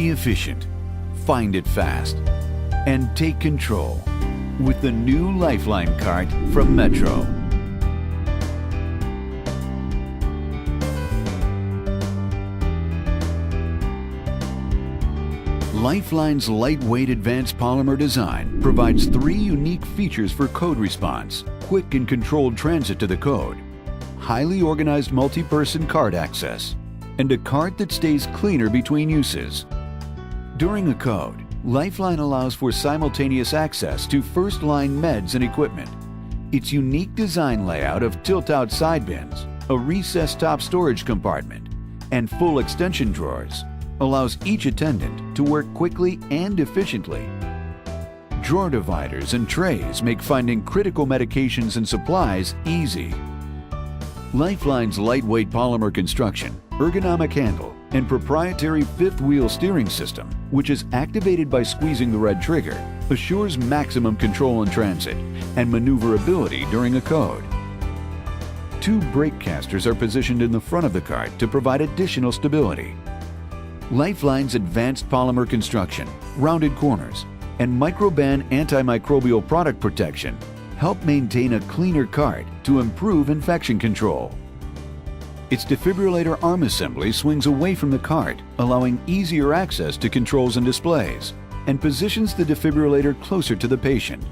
Be efficient, find it fast, and take control with the new Lifeline cart from Metro. Lifeline's lightweight advanced polymer design provides 3 unique features for code response: quick and controlled transit to the code, highly organized multi-person cart access, and a cart that stays cleaner between uses. During a code, Lifeline allows for simultaneous access to first-line meds and equipment. Its unique design layout of tilt-out side bins, a recessed top storage compartment, and full extension drawers allows each attendant to work quickly and efficiently. Drawer dividers and trays make finding critical medications and supplies easy. Lifeline's lightweight polymer construction, ergonomic handle, and proprietary fifth-wheel steering system, which is activated by squeezing the red trigger, assures maximum control in transit and maneuverability during a code. 2 brake casters are positioned in the front of the cart to provide additional stability. Lifeline's advanced polymer construction, rounded corners, and Microban antimicrobial product protection help maintain a cleaner cart to improve infection control. Its defibrillator arm assembly swings away from the cart, allowing easier access to controls and displays, and positions the defibrillator closer to the patient,